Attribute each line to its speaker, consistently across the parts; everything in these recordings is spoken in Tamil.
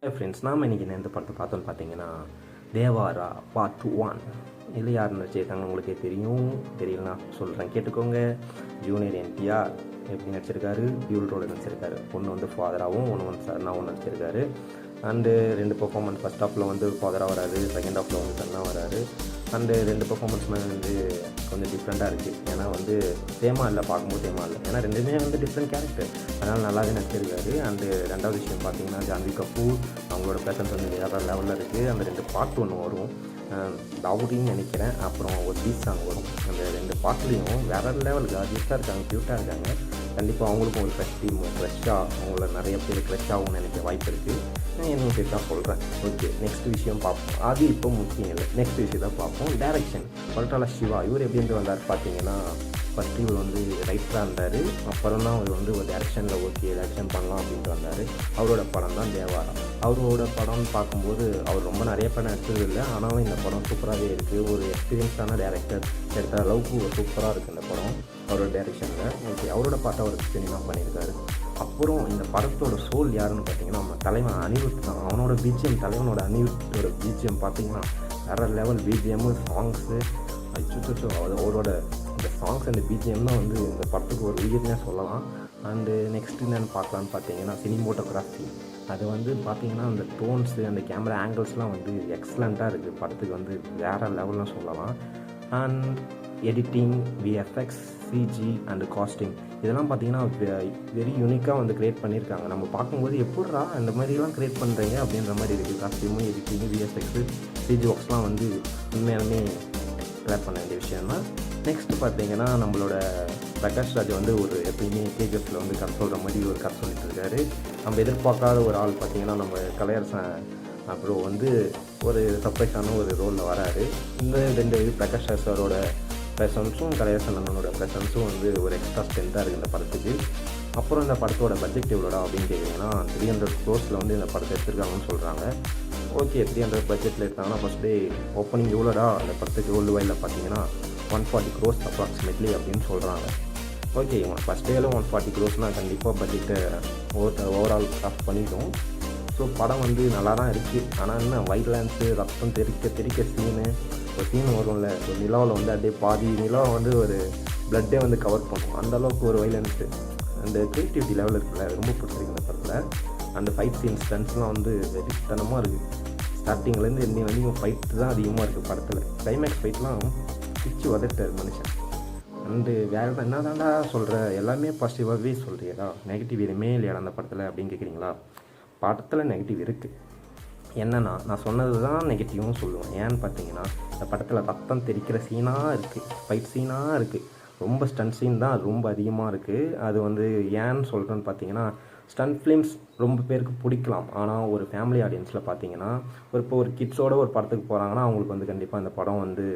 Speaker 1: ஃப்ரெண்ட்ஸ் நாம் இன்றைக்கி எந்த படத்தை பார்த்தோன்னு பார்த்தீங்கன்னா தேவாரா பார்ட் 1. இதில் யார் நடிச்சிருக்காங்க உங்களுக்கே தெரியும். தெரியலனா சொல்கிறேன் கேட்டுக்கோங்க. ஜூனியர் என்டிஆர் எப்படி நடிச்சிருக்காரு, டியூல் ரோல் நடிச்சிருக்காரு. ஒன்று வந்து ஃபாதராகவும் ஒன்று வந்து சன்னாவும் நடிச்சிருக்காரு. அண்டு 2 பெர்ஃபார்மன்ஸ், ஃபஸ்ட் ஹாஃபில் வந்து ஃபாதராக வராது, செகண்ட் ஹாஃபில் வந்து சன்னா வராது. அண்டு 2 பெர்ஃபார்மன்ஸுமே வந்து கொஞ்சம் டிஃப்ரெண்ட்டாக இருக்குது. ஏன்னா வந்து சேமாக இல்லை, பார்க்கும்போது சேமாக இல்லை. ஏன்னா ரெண்டுமே வந்து டிஃப்ரெண்ட் கேரக்டர், அதனால் நல்லாவே நடிச்சிருக்காரு. அண்டு 2வது விஷயம் பார்த்தீங்கன்னா ஜான்வி கபூர் அவங்களோட ப்ரெசன்ஸ் வந்து வேறு லெவலில் இருக்குது. அந்த 2 பாட்டு ஒன்று வரும், டவுரின்னு நினைக்கிறேன், அப்புறம் ஒரு பீச் சாங் வரும். அந்த 2 பாட்டுலேயும் வேறு லெவலுக்கு ஆர்டிஸ்டாக இருக்காங்க, க்யூட்டாக இருக்காங்க. கண்டிப்பாக அவங்களுக்கும் ஒரு க்ரஷ் டீம், க்ரஷ்ஷாக அவங்கள நிறைய பேர் க்ரஷ் ஆகும்னு நினைக்க வாய்ப்பு இருக்குது. என்ன பேர் தான் சொல்கிறேன். ஓகே, நெக்ஸ்ட் விஷயம் பார்ப்போம். அது இப்போ முக்கியம் இல்லை, நெக்ஸ்ட் விஷயம் தான் பார்ப்போம். டேரக்ஷன் கொரட்டாலா சிவா இவர் எப்படின்ட்டு வந்தார் பார்த்தீங்கன்னா, ஃபஸ்ட்டு இவர் வந்து ரைட்டராக இருந்தார். அப்புறம் தான் அவர் வந்து ஒரு டேரக்ஷனில் ஓகே டேரக்ஷன் பண்ணலாம் அப்படின்ட்டு வந்தார். அவரோட படம் தான் தேவாரா. அவரோட படம்னு பார்க்கும்போது அவர் ரொம்ப நிறைய படம் நடிச்சது இல்லை, ஆனாலும் இந்த படம் சூப்பராகவே இருக்குது. ஒரு எக்ஸ்பீரியன்ஸான டேரக்டர் எடுத்த அளவுக்கு ஒரு சூப்பராக இருக்குது இந்த படம் அவரோட டேரக்ஷனில். ஓகே, அவரோட பாட்டை அவர் சினிமா பண்ணியிருக்காரு. அப்புறம் இந்த படத்தோட சோல் யாருன்னு பார்த்தீங்கன்னா நம்ம தலைவன் அனிருத் தான். அவனோட பிஜிஎம், தலைவனோட அனிருத்தோட பிஜிஎம் பார்த்தீங்கன்னா வேறு லெவல் பிஜிஎம்மு, சாங்ஸு, அச்சுச்சோ அவரோட இந்த சாங்ஸ் அண்ட் பிஜிஎம் தான் வந்து இந்த படத்துக்கு ஒரு உயிர்னே சொல்லலாம். அண்டு நெக்ஸ்ட் என்னென்னு பார்க்கலான்னு பார்த்தீங்கன்னா சினிமோட்டோகிராஃபி. அது வந்து பார்த்திங்கன்னா அந்த டோன்ஸு, அந்த கேமரா ஆங்கிள்ஸ்லாம் வந்து எக்ஸலண்ட்டாக இருக்குது. படத்துக்கு வந்து வேறு லெவல்னு சொல்லலாம். And editing, VFX, CG and casting இதெல்லாம் பார்த்திங்கன்னா வெரி யூனிக்காக வந்து க்ரியேட் பண்ணியிருக்காங்க. நம்ம பார்க்கும்போது எப்பட்றா இந்த மாதிரிலாம் க்ரியேட் பண்ணுறீங்க அப்படின்ற மாதிரி இருக்குது. காஸ்டியூமு, எடிட்டிங்கு, விஎஃப்எக்ஸு, சிஜி ஒர்க்ஸ்லாம் வந்து உண்மையாலுமே க்ரியேட் பண்ண வேண்டிய விஷயம் தான். நெக்ஸ்ட்டு பார்த்தீங்கன்னா நம்மளோட பிரகாஷ் ராஜ் வந்து ஒரு எப்பயுமே கேஜிஎஃப்பில் வந்து கதை சொல்கிற மாதிரி ஒரு கதை சொல்லிட்டு இருக்காரு. நம்ம எதிர்பார்க்காத ஒரு ஆள் பார்த்திங்கன்னா நம்ம கலையரசன் அப்புறம் வந்து ஒரு சர்ப்ரைஸான ஒரு ரோலில் வராரு. இந்த 2 பிரகாஷ் ராஜ் சாரோட ப்ரெசன்ஸும் கலையரசன் அண்ணனோட ப்ரெசன்ஸும் வந்து ஒரு எக்ஸ்ட்ரா ஸ்ட்ரென்த்தாக இருக்குது இந்த படத்துக்கு. அப்புறம் இந்த படத்தோட பட்ஜெட் எவ்வளோடா அப்படின்னு கேட்டிங்கன்னா 300 crores வந்து இந்த படத்தை எடுத்துருக்காங்கன்னு சொல்கிறாங்க. ஓகே, 300 பட்ஜெட்டில் எடுத்தாங்கன்னா ஃபஸ்ட் டே ஓப்பனிங் எவ்வளோடா அந்த படத்துக்கு வேர்ல்டு வைடில் பார்த்தீங்கன்னா 140 crores அப்ராக்சிமேட்லி அப்படின்னு சொல்கிறாங்க. ஓகே, ஃபஸ்ட் டேயில் 140 crores கண்டிப்பாக பட்ஜெட்டை ஓவரால் காஸ்ட் பண்ணிட்டோம். ஸோ படம் வந்து நல்லா தான் இருக்குது. ஆனால் என்ன வைலன்ஸு, ரத்தம் தெறிக்க சீனு, ஒரு சீன் வரும்ல, ஒரு நிலாவில் வந்து அப்படியே பாதி நிலாவை வந்து ஒரு பிளட்டே வந்து கவர் பண்ணும், அந்தளவுக்கு ஒரு வைலன்ஸு அந்த க்ரியேட்டிவிட்டி லெவலில் இருக்குல்ல, ரொம்ப பிடிச்சிருக்கு இந்த படத்தில். அந்த ஃபைட் சீன் ஸ்டன்ஸ்லாம் வந்து வெறித்தனமாக இருக்குது. ஸ்டார்டிங்லேருந்து எண்ணி வரைக்கும் ஃபைட்டு தான் அதிகமாக இருக்குது படத்தில். கிளைமேக்ஸ் ஃபைட்லாம் பிச்சு வதட்டார் மனுஷன். அண்டு வேறு என்ன தாண்டா சொல்கிற, எல்லாமே பாசிட்டிவாகவே சொல்கிறியடா, நெகட்டிவ் எதுவுமே இல்லையாடா அந்த படத்தில் அப்படின்னு கேட்குறீங்களா? படத்தில் நெகட்டிவ் இருக்குது. என்னென்னா நான் சொன்னது தான் நெகட்டிவும் சொல்லுவேன். ஏன்னு பார்த்தீங்கன்னா இந்த படத்தில் ரத்தம் தெரிக்கிற சீனாக இருக்குது, ஃபைட் சீனாக இருக்குது, ரொம்ப ஸ்டண்ட் சீன் தான் ரொம்ப அதிகமாக இருக்குது. அது வந்து ஏன்னு சொல்கிறேன்னு பார்த்தீங்கன்னா, ஸ்டண்ட் ஃபிலிம்ஸ் ரொம்ப பேருக்கு பிடிக்கலாம், ஆனால் ஒரு ஃபேமிலி ஆடியன்ஸில் பார்த்தீங்கன்னா இப்போ ஒரு கிட்ஸோட ஒரு படத்துக்கு போகிறாங்கன்னா அவங்களுக்கு வந்து கண்டிப்பாக இந்த படம் வந்து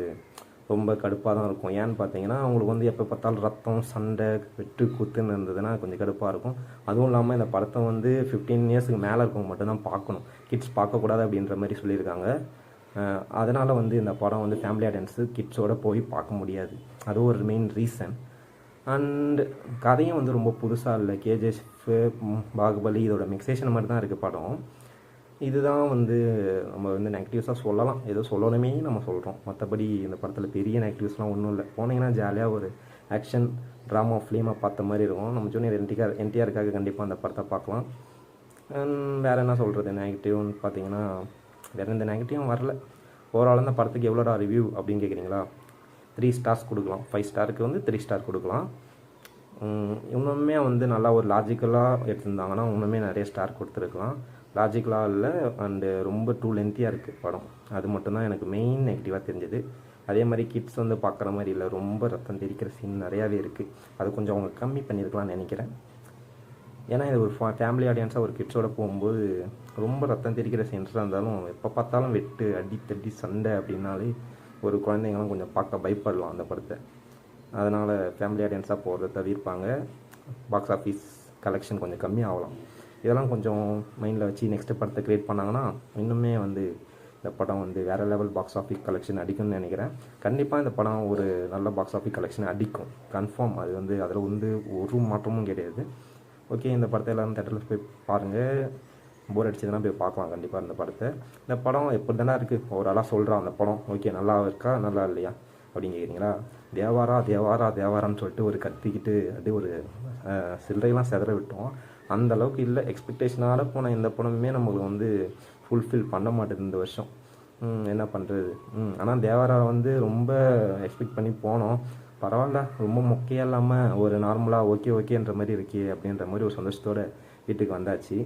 Speaker 1: ரொம்ப கடுப்பாக தான் இருக்கும். ஏன்னு பார்த்தீங்கன்னா அவங்களுக்கு வந்து எப்போ பார்த்தாலும் ரத்தம், சண்டை, வெட்டு குத்துன்னு இருந்ததுன்னா கொஞ்சம் கடுப்பாக இருக்கும். அதுவும் இல்லாமல் இந்த படத்தை வந்து 15 இயர்ஸுக்கு மேலே இருக்கவங்க மட்டும்தான் பார்க்கணும், கிட்ஸ் பார்க்கக்கூடாது அப்படின்ற மாதிரி சொல்லியிருக்காங்க. அதனால் வந்து இந்த படம் வந்து ஃபேமிலி ஆடியன்ஸு கிட்ஸோடு போய் பார்க்க முடியாது, அது ஒரு மெயின் ரீசன். அண்டு கதையும் வந்து ரொம்ப புதுசாக இல்லை. கேஜிஎஃப், பாகுபலி இதோட மிக்சேஷன் மாதிரி தான் இருக்குது படம். இதுதான் வந்து நம்ம வந்து நெகட்டிவ்ஸாக சொல்லலாம், ஏதோ சொல்லணுமே நம்ம சொல்கிறோம். மற்றபடி இந்த படத்தில் பெரிய நெகட்டிவ்ஸ்லாம் ஒன்றும் இல்லை. போனீங்கன்னா ஜாலியாக ஒரு ஆக்ஷன் ட்ராமா ஃபிலிமாக பார்த்த மாதிரி இருக்கும். நம்ம ஜூனியர் என்டிஆருக்காக கண்டிப்பாக அந்த படத்தை பார்க்கலாம். வேறு என்ன சொல்கிறது, நெகட்டிவ்னு பார்த்தீங்கன்னா வேறு எந்த நெகட்டிவும் வரல. ஓவரால் இந்த படத்துக்கு எவ்வளோடா ரிவ்யூ அப்படின்னு கேட்குறீங்களா? 3 stars கொடுக்கலாம். 5 ஸ்டாருக்கு வந்து 3 ஸ்டார் கொடுக்கலாம். இன்னுமே வந்து நல்லா ஒரு லாஜிக்கலாக எடுத்திருந்தாங்கன்னா இன்னுமே நிறைய ஸ்டார் கொடுத்துருக்கலாம். லாஜிக்கலாக இல்லை, அண்டு ரொம்ப டூ லென்த்தியாக இருக்குது படம். அது மட்டும்தான் எனக்கு மெயின் நெகட்டிவாக தெரிஞ்சது. அதே மாதிரி கிட்ஸ் வந்து பார்க்குற மாதிரி இல்லை, ரொம்ப ரத்தம் தெரிக்கிற சீன் நிறையாவே இருக்குது. அது கொஞ்சம் அவங்க கம்மி பண்ணியிருக்கலாம்னு நினைக்கிறேன். ஏன்னா இது ஒரு ஃபேமிலி ஆடியன்ஸாக ஒரு கிட்ஸோடு போகும்போது ரொம்ப ரத்தம் தெரிக்கிற சீன்ஸாக இருந்தாலும் எப்போ பார்த்தாலும் வெட்டு, அடி தட்டி, சண்டை அப்படின்னாலே ஒரு குழந்தைங்களாம் கொஞ்சம் பார்க்க பயப்படலாம் அந்த படத்தை. அதனால் ஃபேமிலி ஆடியன்ஸாக போகிறத தவிர்ப்பாங்க. பாக்ஸ் ஆஃபீஸ் கலெக்ஷன் கொஞ்சம் கம்மி ஆகலாம். இதெல்லாம் கொஞ்சம் மைண்டில் வச்சு நெக்ஸ்ட்டு படத்தை க்ரியேட் பண்ணாங்கன்னா இன்னுமே வந்து இந்த படம் வந்து வேறு லெவல் பாக்ஸ் ஆஃபீஸ் கலெக்ஷன் அடிக்கும்னு நினைக்கிறேன். கண்டிப்பாக இந்த படம் ஒரு நல்ல பாக்ஸ் ஆஃபீஸ் கலெக்ஷன் அடிக்கும், கன்ஃபார்ம். அது வந்து அதில் வந்து ஒரு மாற்றமும் கிடையாது. ஓகே, இந்த படத்தை எல்லோரும் தேட்டரில் போய் பாருங்கள். போர் அடிச்சதுன்னா போய் பார்க்கலாம் கண்டிப்பாக இந்த படத்தை. இந்த படம் எப்படி தானே இருக்குது ஓவராலாக சொல்கிறான் அந்த படம். ஓகே, நல்லா இருக்கா நல்லா இல்லையா அப்படின்னு கேட்குறீங்களா? தேவாரா தேவாரா தேவாரான்னு சொல்லிட்டு ஒரு கத்திக்கிட்டு அப்படியே ஒரு சில்லறையெல்லாம் செதற விட்டோம். அந்த அளவுக்கு இல்லை. எக்ஸ்பெக்டேஷனால் போன எந்த படமுமே நம்மளுக்கு வந்து ஃபுல்ஃபில் பண்ண மாட்டேது இந்த வருஷம். என்ன பண்ணுறது. ஆனால் தேவாரா வந்து ரொம்ப எக்ஸ்பெக்ட் பண்ணி போனோம். பரவாயில்ல, ரொம்ப மொக்கையாக இல்லாமல் ஒரு நார்மலாக ஓகேன்ற மாதிரி இருக்கே அப்படின்ற மாதிரி ஒரு சந்தோஷத்தோடு வீட்டுக்கு வந்தாச்சு.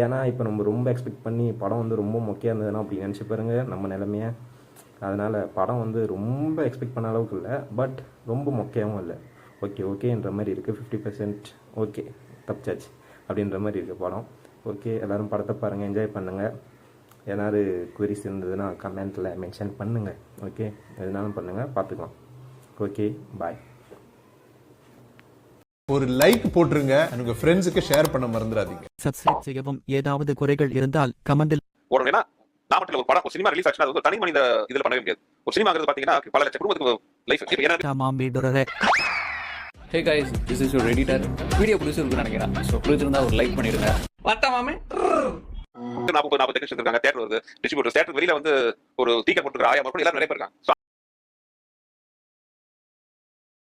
Speaker 1: ஏன்னா இப்போ நம்ம ரொம்ப எக்ஸ்பெக்ட் பண்ணி படம் வந்து ரொம்ப மொக்கையாக இருந்ததுன்னா அப்படி நினச்சி பாருங்க நம்ம நிலைமையை. அதனால் படம் வந்து ரொம்ப எக்ஸ்பெக்ட் பண்ண அளவுக்கு இல்லை, பட் ரொம்ப மொக்கையாகவும் இல்லை. ஓகேன்ற மாதிரி இருக்குது. 50% ஓகே தப்பிச்சாச்சு அப்படின்ற மாதிரி இருக்குது படம். ஓகே, எல்லோரும் படத்தை பாருங்கள், என்ஜாய் பண்ணுங்கள். ஏதாவது குவரிஸ் இருந்ததுன்னா கமெண்ட்டில் மென்ஷன் பண்ணுங்கள். ஓகே, எதுனாலும் பண்ணுங்கள், பார்த்துக்கலாம். ஓகே, பாய்.
Speaker 2: ஒரு லைக் போட்டுருங்க, உங்க ஃப்ரெண்ட்ஸுக்கு ஷேர் பண்ண மறந்துடாதீங்க.
Speaker 3: சப்ஸ்கிரைப் செய்யவும். ஏதாவது குறைகள் இருந்தால் கமெண்டில்
Speaker 4: போடணும்னா நாமக்கல்ல ஒரு படம், ஒரு சினிமா ரிலீஸ் ஆச்சுன்னா அது ஒரு தனி மனித இதுல பண்ணவே முடியாது. ஒரு சினிமாங்கிறது பாத்தீங்கன்னா பல லட்சம் குடும்பத்துக்கு life.
Speaker 5: Hey guys, this is your editor. Video பிடிச்சிருக்குன்னு நினைக்கிறேன். ஸோ பிடிச்சிருந்தா ஒரு லைக் பண்ணிடுங்க. மாமே
Speaker 4: 40 டெக்னீஷியன்ஸ் இருக்காங்க, தியேட்டர் வருது, டிஸ்ட்ரிபியூட்டர், தியேட்டர் வெளியில வந்து ஒரு டீக்கெட் போட்டுருக்க ஆயா கூட எல்லாரும் நிறைய பேர் இருக்காங்க.